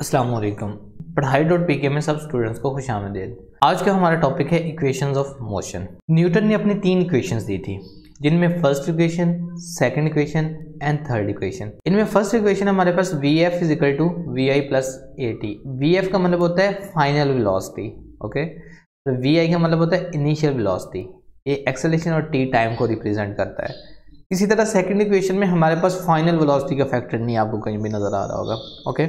अस्सलाम वालेकुम। पढ़ाई.pk में सब स्टूडेंट्स को खुशामदीद। आज का हमारा टॉपिक है इक्वेशंस ऑफ मोशन। न्यूटन ने अपनी 3 इक्वेशंस दी थी, जिनमें first equation, second equation and third equation. इनमें फर्स्ट इक्वेशन हमारे पास Vf is equal to Vi plus AT। Vf का मतलब होता है फाइनल वेलोसिटी, ओके। तो Vi का मतलब होता है इनिशियल वेलोसिटी। ये एक्सेलरेशन और T टाइम को रिप्रेजेंट करता है। इसी तरह सेकंड इक्वेशन में हमारे पास फाइनल वेलोसिटी का फैक्टर नहीं आपको कहीं भी नजर आ रहा होगा, ओके।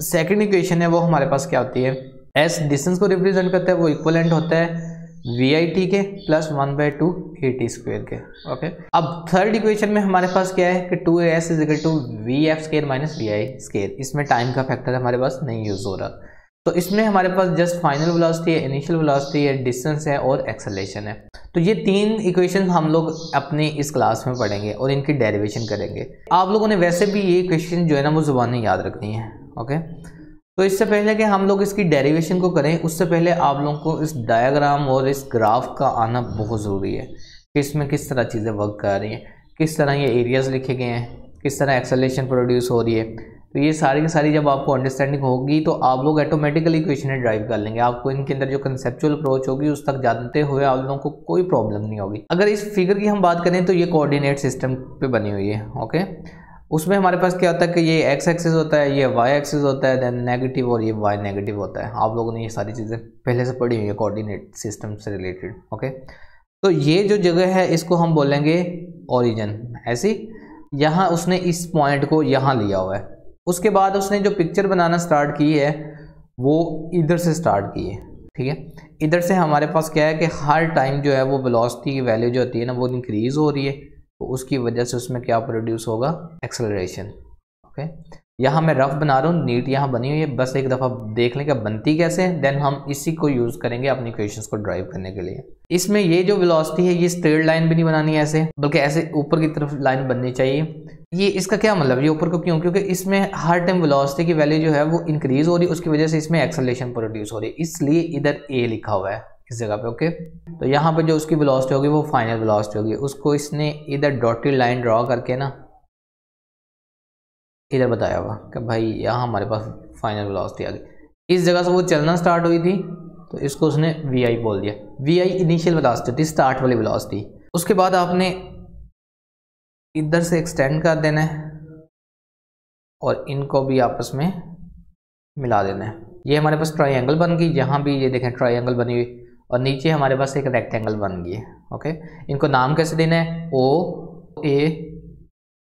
सेकंड इक्वेशन है वो हमारे पास क्या होती है, एस डिस्टेंस को रिप्रेजेंट करता है, वो इक्वलेंट होता है VIT के प्लस 1/2 AT स्क्वायर के, ओके। अब थर्ड इक्वेशन में हमारे पास क्या है कि 2AS is equal to VF square minus VI square. इसमें टाइम का फैक्टर हमारे पास नहीं यूज हो रहा, तो इसमें हमारे पास जस्ट फाइनल वेलोसिटी है, इनिशियल वेलोसिटी है, डिस्टेंस है और एक्सेलरेशन है। तो ये 3 इक्वेशन हम लोग अपनी इस क्लास में पढ़ेंगे और इनकी डेरिवेशन करेंगे। आप लोगों ने वैसे भी ये इक्वेशन जो है ना वो ज़ुबानी याद रखनी है, ओके। तो इससे पहले कि हम लोग इसकी डेरिवेशन को करें, उससे पहले आप लोगों को इस डायग्राम और इस ग्राफ का आना बहुत ज़रूरी है कि इसमें किस तरह चीज़ें वर्क कर रही हैं, किस तरह ये एरियाज़ लिखे गए हैं, किस तरह एक्सेलरेशन प्रोड्यूस हो रही है। तो ये सारी की सारी जब आपको अंडरस्टैंडिंग होगी तो आप लोग ऑटोमेटिकली इक्वेशन ड्राइव कर लेंगे। आपको इनके अंदर जो कंसेप्चुअल अप्रोच होगी उस तक जानते हुए आप लोगों को कोई प्रॉब्लम नहीं होगी। अगर इस फिगर की हम बात करें तो ये कोऑर्डिनेट सिस्टम पे बनी हुई है, ओके। उसमें हमारे पास क्या होता है कि ये एक्स एक्सिस होता है, ये वाई एक्सिस होता है, देन नेगेटिव, और ये वाई नेगेटिव होता है। आप लोगों ने ये सारी चीज़ें पहले से पढ़ी हुई है कोऑर्डिनेट सिस्टम से रिलेटेड, ओके। तो ये जो जगह है इसको हम बोलेंगे ओरिजिन, ऐसी। यहाँ उसने इस पॉइंट को यहाँ लिया हुआ है। उसके बाद उसने जो पिक्चर बनाना स्टार्ट की है वो इधर से स्टार्ट की है, ठीक है। इधर से हमारे पास क्या है कि हर टाइम जो है वो वेलोसिटी की वैल्यू जो होती है ना वो इंक्रीज हो रही है, तो उसकी वजह से उसमें क्या प्रोड्यूस होगा, एक्सेलरेशन, ओके। यहाँ मैं रफ बना रहा हूँ, नीट यहाँ बनी हुई है, बस एक दफ़ा देख लें कि बनती कैसे है, देन हम इसी को यूज़ करेंगे अपनी इक्वेशंस को ड्राइव करने के लिए। इसमें ये जो वेलोसिटी है ये स्ट्रेट लाइन भी नहीं बनानी है ऐसे, बल्कि ऐसे ऊपर की तरफ लाइन बननी चाहिए। ये इसका क्या मतलब, ये ऊपर को क्यों, क्योंकि इसमें हर टाइम वेलोसिटी की वैल्यू जो है वो इंक्रीज हो रही है, उसकी वजह से इसमें एक्सेलरेशन प्रोड्यूस हो रही है, इसलिए इधर ए लिखा हुआ है इस जगह पे, ओके। तो यहाँ पे जो उसकी वेलोसिटी होगी वो फाइनल वेलोसिटी होगी, उसको इसने इधर डॉटेड लाइन ड्रॉ करके ना इधर बताया हुआ कि भाई यहाँ हमारे पास फाइनल वेलोसिटी आ गई। इस जगह से वो चलना स्टार्ट हुई थी तो इसको उसने VI बोल दिया। VI इनिशियल वेलोसिटी थी, स्टार्ट वाली वेलोसिटी। उसके बाद आपने इधर से एक्सटेंड कर देना है और इनको भी आपस में मिला देना है। ये हमारे पास ट्रायंगल बन गई, यहाँ भी ये देखें ट्रायंगल बनी हुई, और नीचे हमारे पास एक रेक्टेंगल बन गई है, ओके। इनको नाम कैसे देना है, OA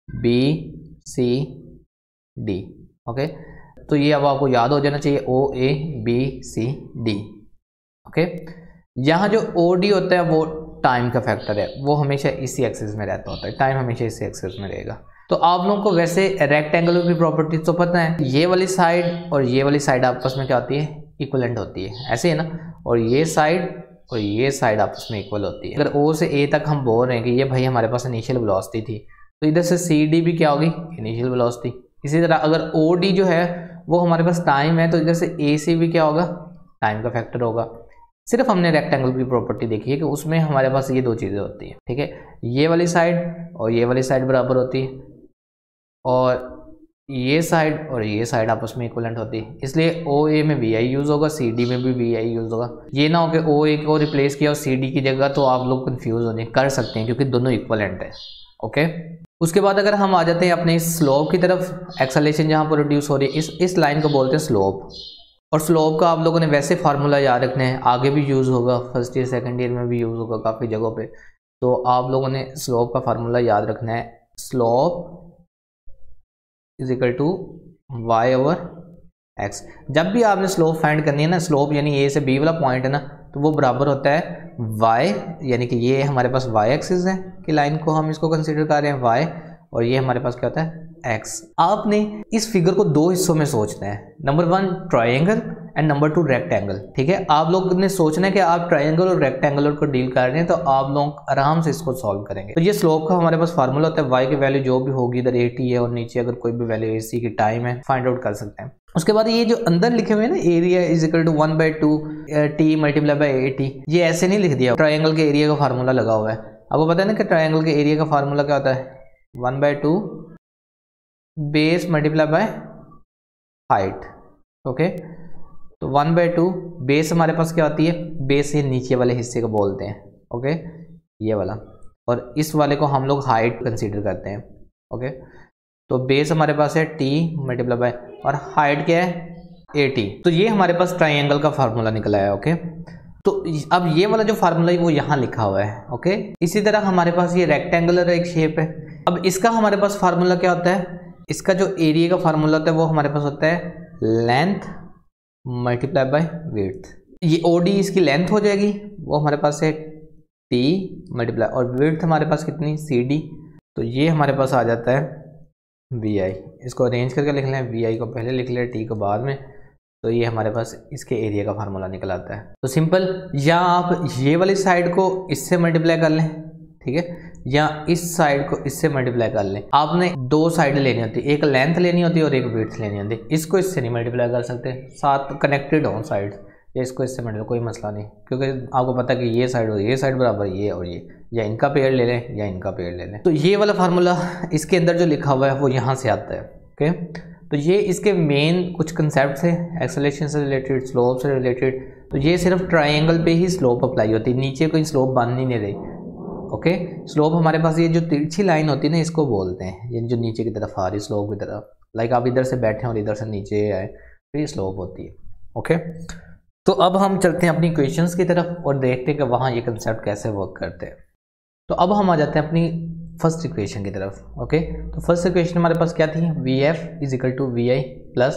BC D, ओके। तो ये अब आपको याद हो जाना चाहिए, OA BC D, ओके। यहाँ जो OD होता है वो टाइम का फैक्टर है, वो हमेशा इसी एक्सिस में रहता होता है, टाइम हमेशा इसी एक्सिस में रहेगा। तो आप लोगों को वैसे रेक्टेंगल की प्रॉपर्टीज तो पता है, ये वाली साइड और ये वाली साइड आपस में क्या होती है, इक्वलेंट होती है, ऐसे है ना। और ये साइड और ये साइड आपस में इक्वल होती है। अगर O से A तक हम बोल रहे हैं कि ये भाई हमारे पास इनिशियल वेलोसिटी थी, तो इधर से CD भी क्या होगी, इनिशियल वेलोसिटी। इसी तरह अगर OD जो है वो हमारे पास टाइम है, तो इधर से AC भी क्या होगा, टाइम का फैक्टर होगा। सिर्फ हमने रेक्टेंगल की प्रॉपर्टी देखी है कि उसमें हमारे पास ये 2 चीज़ें होती हैं, ठीक है। ये वाली साइड और ये वाली साइड बराबर होती है, और ये साइड और ये साइड आपस में इक्वलेंट होती है, इसलिए OA में VI यूज़ होगा, CD में भी VI यूज़ होगा। ये ना हो कि OA को रिप्लेस किया और CD की जगह, तो आप लोग कंफ्यूज होने कर सकते हैं क्योंकि दोनों इक्वलेंट है, ओके। उसके बाद अगर हम आ जाते हैं अपने स्लोप की तरफ, एक्सेलरेशन जहाँ प्रोड्यूस हो रही है इस लाइन को बोलते हैं स्लोप। और स्लोप का आप लोगों ने वैसे फार्मूला याद रखना है, आगे भी यूज़ होगा, फर्स्ट ईयर सेकंड ईयर में भी यूज़ होगा काफ़ी जगहों पे। तो आप लोगों ने स्लोप का फार्मूला याद रखना है, slope is equal to Y/X। जब भी आपने स्लोप फाइंड करनी है ना, स्लोप यानी A से B वाला पॉइंट है ना, तो वो बराबर होता है Y, यानी कि ये हमारे पास Y एक्सिस है कि लाइन को हम इसको कंसिडर कर रहे हैं Y, और ये हमारे पास क्या होता है X। आपने इस फिगर को 2 हिस्सों में सोचना है, number 1 triangle and number 2 rectangle, ठीक है। आप लोग ने सोचना है कि आप ट्रायंगल और रेक्टेंगल को डील कर रहे हैं, तो आप लोग आराम से इसको सॉल्व करेंगे। तो ये स्लोप का हमारे पास फार्मूला होता है, Y की वैल्यू जो भी होगी, इधर AT है और नीचे अगर कोई भी वैल्यू AC की टाइम है, फाइंड आउट कर सकते हैं। उसके बाद ये जो अंदर लिखे हुए हैं ना, area is equal to 1/2 T multiply by AT, ये ऐसे नहीं लिख दिया, ट्रायंगल के एरिया का फार्मूला लगा हुआ है। आपको पता है ना कि ट्रायंगल के एरिया का फार्मूला क्या होता है, 1/2 base multiply by height, okay. तो 1/2 बेस हमारे पास क्या होती है, बेस ये नीचे वाले हिस्से को बोलते हैं, ओके, ये वाला, और इस वाले को हम लोग हाइट कंसीडर करते हैं, ओके। तो बेस हमारे पास है t मल्टीप्लाई बाय, और हाइट क्या है 80। तो ये हमारे पास ट्राइंगल का फार्मूला निकला है, ओके। तो अब ये वाला जो फार्मूला है वो यहाँ लिखा हुआ है, ओके। इसी तरह हमारे पास ये रेक्टेंगुलर एक शेप है। अब इसका हमारे पास फार्मूला क्या होता है, इसका जो एरिया का फार्मूला होता है वो हमारे पास होता है लेंथ मल्टीप्लाई बाय विड्थ। ये ओडी इसकी लेंथ हो जाएगी, वो हमारे पास है टी मल्टीप्लाई, और विड्थ हमारे पास कितनी सी डी। तो ये हमारे पास आ जाता है वी आई। इसको अरेंज करके लिख लें, वी आई को पहले लिख लें, टी को बाद में। तो ये हमारे पास इसके एरिया का फार्मूला निकल आता है। तो सिंपल, या आप ये वाली साइड को इससे मल्टीप्लाई कर लें, ठीक है, या इस साइड को इससे मल्टीप्लाई कर लें। आपने दो साइड लेनी होती है, एक लेंथ लेनी होती है और एक विड्थ लेनी होती है। इसको इससे नहीं मल्टीप्लाई कर सकते, साथ कनेक्टेड हो साइड, या इसको इससे मल्टीप्लाई, कोई मसला नहीं, क्योंकि आपको पता है कि ये साइड और ये साइड बराबर, ये और ये, या इनका पेयर ले लें या इनका पेयर ले लें। तो ये वाला फार्मूला इसके अंदर जो लिखा हुआ है वो यहाँ से आता है, ओके। तो ये इसके मेन कुछ कंसेप्ट थे, एक्सेलरेशन से रिलेटेड, स्लोप से रिलेटेड। तो ये सिर्फ ट्राइंगल पे ही स्लोप अप्लाई होती है, नीचे कोई स्लोप बन ही नहीं रही, ओके। स्लोप हमारे पास ये जो तिरछी लाइन होती है ना, इसको बोलते हैं, ये जो नीचे की तरफ आ रही स्लोप की तरफ, लाइक आप इधर से बैठे और इधर से नीचे आए तो ये स्लोप होती है, ओके। तो अब हम चलते हैं अपनी इक्वेशंस की तरफ और देखते हैं कि वहाँ ये कंसेप्ट कैसे वर्क करते हैं। तो अब हम आ जाते हैं अपनी फर्स्ट इक्वेशन की तरफ, ओके। तो फर्स्ट इक्वेशन हमारे पास क्या थी, V F is equal to V I plus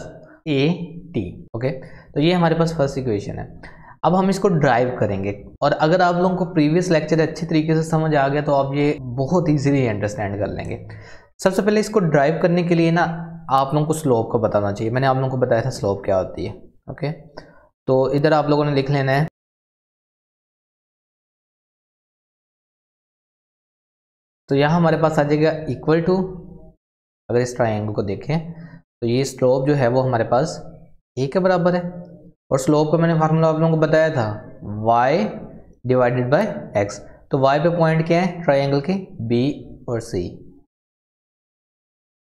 A T, okay. तो ये हमारे पास फर्स्ट इक्वेशन है। अब हम इसको ड्राइव करेंगे, और अगर आप लोगों को प्रीवियस लेक्चर अच्छी तरीके से समझ आ गया तो आप ये बहुत ईजीली अंडरस्टैंड कर लेंगे। सबसे पहले इसको ड्राइव करने के लिए ना आप लोगों को स्लोप को बताना चाहिए। मैंने आप लोगों को बताया था स्लोप क्या होती है, ओके। तो इधर आप लोगों ने लिख लेना है, तो यहाँ हमारे पास आ जाएगा इक्वल टू, अगर इस ट्रायंगल को देखें तो ये स्लोप जो है वो हमारे पास ए के बराबर है, और स्लोप का मैंने फार्मूला आप लोगों को बताया था y डिवाइडेड बाय x। तो y पे पॉइंट क्या है ट्रायंगल के, b और c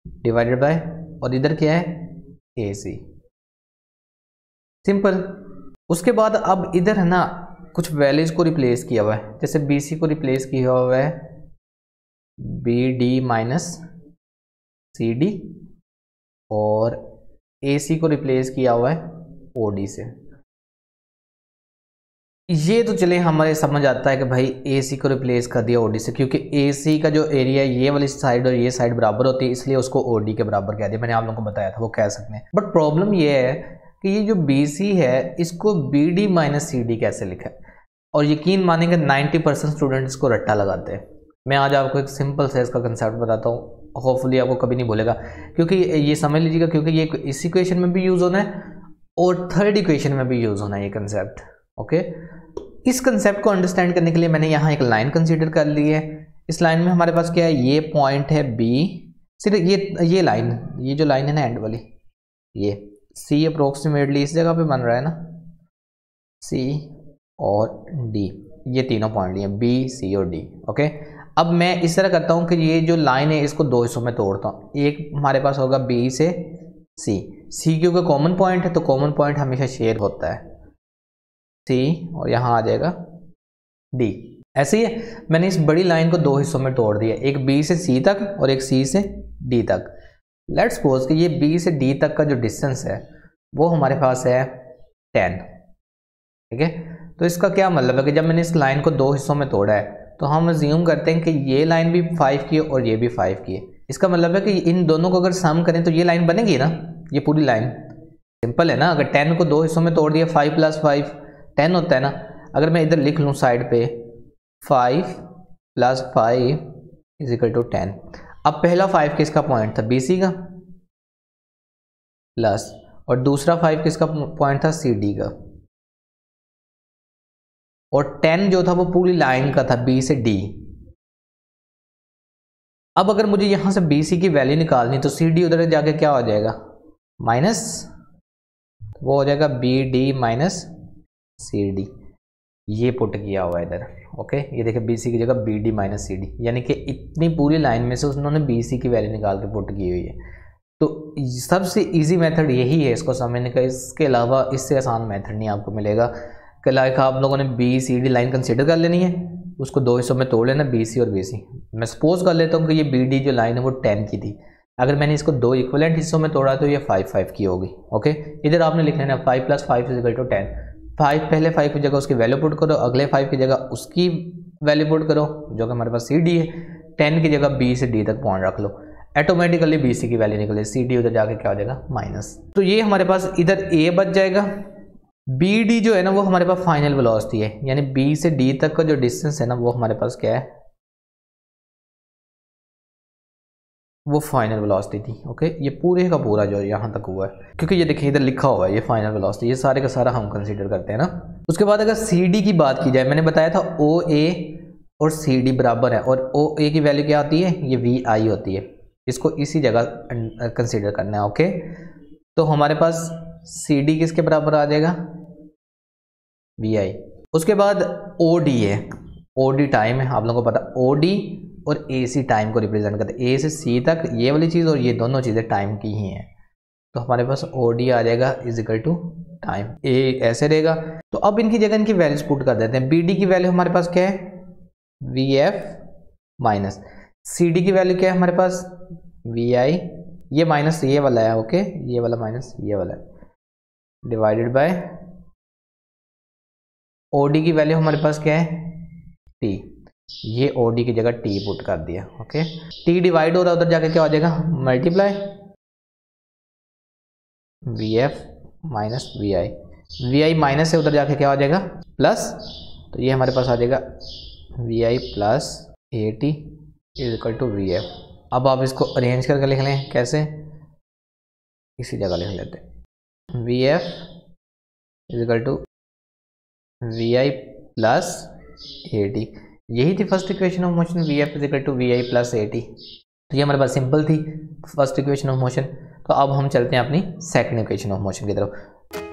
डिवाइडेड बाय, और इधर क्या है AC, सिंपल। उसके बाद अब इधर है ना कुछ वैल्यूज को रिप्लेस किया हुआ है, जैसे BC को रिप्लेस किया हुआ है BD माइनस CD, और AC को रिप्लेस किया हुआ है OD से। ये तो चले हमारे समझ आता है कि भाई AC को रिप्लेस कर दिया OD से, क्योंकि AC का जो एरिया है ये वाली साइड और ये साइड बराबर होती है, इसलिए उसको OD के बराबर कह दिया। मैंने आप लोगों को बताया था वो कह सकते हैं। बट प्रॉब्लम ये है कि ये जो BC है इसको BD माइनस CD कैसे लिखा है, और यकीन मानेंगे 90% स्टूडेंट इसको रट्टा लगाते हैं। मैं आज आपको एक सिंपल से इसका कंसेप्ट बताता हूँ, होपफुली आपको कभी नहीं भूलेगा, क्योंकि ये समझ लीजिएगा, क्योंकि ये इस इक्वेशन में भी यूज़ होना है और थर्ड इक्वेशन में भी यूज़ होना है ये कंसेप्ट, ओके। इस कंसेप्ट को अंडरस्टैंड करने के लिए मैंने यहाँ एक लाइन कंसीडर कर ली है। इस लाइन में हमारे पास क्या है, ये पॉइंट है B, सिर्फ ये लाइन, ये जो लाइन है ना एंड वाली, ये C अप्रोक्सीमेटली इस जगह पे बन रहा है ना, C और D, ये तीनों पॉइंट लिए B, C और D, ओके। अब मैं इस तरह करता हूँ कि ये जो लाइन है इसको दो हिस्सों में तोड़ता हूँ। एक हमारे पास होगा B से C क्योंकि कॉमन पॉइंट है, तो कॉमन पॉइंट हमेशा शेयर होता है C, और यहाँ आ जाएगा D। ऐसे ही मैंने इस बड़ी लाइन को दो हिस्सों में तोड़ दिया, एक B से C तक और एक C से D तक। लेट्स सपोज कि ये B से D तक का जो डिस्टेंस है वो हमारे पास है 10, ठीक है। तो इसका क्या मतलब है कि जब मैंने इस लाइन को दो हिस्सों में तोड़ा है तो हम अज्यूम करते हैं कि ये लाइन भी 5 की है और ये भी 5 की है। इसका मतलब है कि इन दोनों को अगर सम करें तो ये लाइन बनेगी ना, ये पूरी लाइन। सिंपल है ना, अगर 10 को दो हिस्सों में तोड़ दिया 5 + 5 10 होता है ना। अगर मैं इधर लिख लूँ साइड पे 5 + 5 = 10। अब पहला 5 किसका पॉइंट था, BC का, प्लस, और दूसरा 5 किसका पॉइंट था, CD का, और 10 जो था वो पूरी लाइन का था B से D। अब अगर मुझे यहां से BC की वैल्यू निकालनी तो CD उधर जाके क्या हो जाएगा, माइनस, वो हो जाएगा BD माइनस CD। ये पुट किया हुआ है इधर, ओके। ये देखिए BC की जगह BD माइनस CD, यानी कि इतनी पूरी लाइन में से उन्होंने BC की वैल्यू निकाल के पुट की हुई है। तो सबसे इजी मेथड यही है इसको समझने का, इसके अलावा इससे आसान मेथड नहीं आपको मिलेगा। कि लाइक आप लोगों ने B C D line consider कर लेनी है, उसको दो हिस्सों में तोड़ लेना, बी सी और बी सी। मैं सपोज कर लेता हूँ कि ये बी डी जो लाइन है वो 10 की थी, अगर मैंने इसको दो इक्वलेंट हिस्सों में तोड़ा तो ये 5 की होगी। ओके, इधर आपने लिख लेना 5 + 5 = 10। 5 पहले 5 की जगह उसकी वैल्यू पुट करो, अगले 5 की जगह उसकी वैल्यू पुट करो जो कि हमारे पास सी डी है। 10 की जगह बी से डी तक पॉइंट रख लो, ऑटोमेटिकली बी सी की वैल्यू निकले, सी डी उधर जाके क्या हो जाएगा माइनस। तो ये हमारे पास इधर ए बच जाएगा। बी डी जो है ना वो हमारे पास फाइनल वेलोसिटी है, यानी बी से डी तक का जो डिस्टेंस है ना वो हमारे पास क्या है, वो फाइनल वेलोसिटी थी। ओके, ये पूरे का पूरा जो यहाँ तक हुआ है, क्योंकि ये देखिए इधर लिखा हुआ है ये फाइनल वेलोसिटी, ये सारे का सारा हम कंसीडर करते हैं ना। उसके बाद अगर सी डी की बात की जाए, मैंने बताया था ओ ए और सी डी बराबर है, और ओ ए की वैल्यू क्या होती है, ये वी आई होती है, इसको इसी जगह कंसीडर करना है। ओके, तो हमारे पास सी डी किसके बराबर आ जाएगा, वी आई। उसके बाद ओ डी है, ओ डी टाइम है, आप लोगों को पता ओ डी और ए सी टाइम को रिप्रेजेंट करते हैं, ए से सी तक ये वाली चीज़ और ये दोनों चीज़ें टाइम की ही हैं। तो हमारे पास ओ डी आ जाएगा = टाइम, ए ऐसे रहेगा। तो अब इनकी जगह इनकी वैल्यूज पुट कर देते हैं। बी डी की वैल्यू हमारे पास क्या है, V F minus, C D की वैल्यू क्या है हमारे पास, वी आई, ये माइनस ये वाला है, ओके, ये वाला माइनस ये वाला है, डिवाइडेड बाय ओ डी की वैल्यू हमारे पास क्या है, टी, ये ओ डी की जगह टी पुट कर दिया। ओके, टी डिवाइड हो रहा है, उधर जाके क्या हो जाएगा, multiply V F minus V I, V I minus है, उधर जाके क्या हो जाएगा प्लस, तो ये हमारे पास आ जाएगा V I plus A T = V F. अब आप इसको अरेंज करके लिख लें, कैसे, इसी जगह लिख लेते हैं, V F = V I plus A T, यही थी first equation of motion, V F = V I plus A T. तो ये हमारे पास सिंपल थी फर्स्ट इक्वेशन ऑफ मोशन। तो अब हम चलते हैं अपनी सेकंड इक्वेशन ऑफ मोशन की तरफ।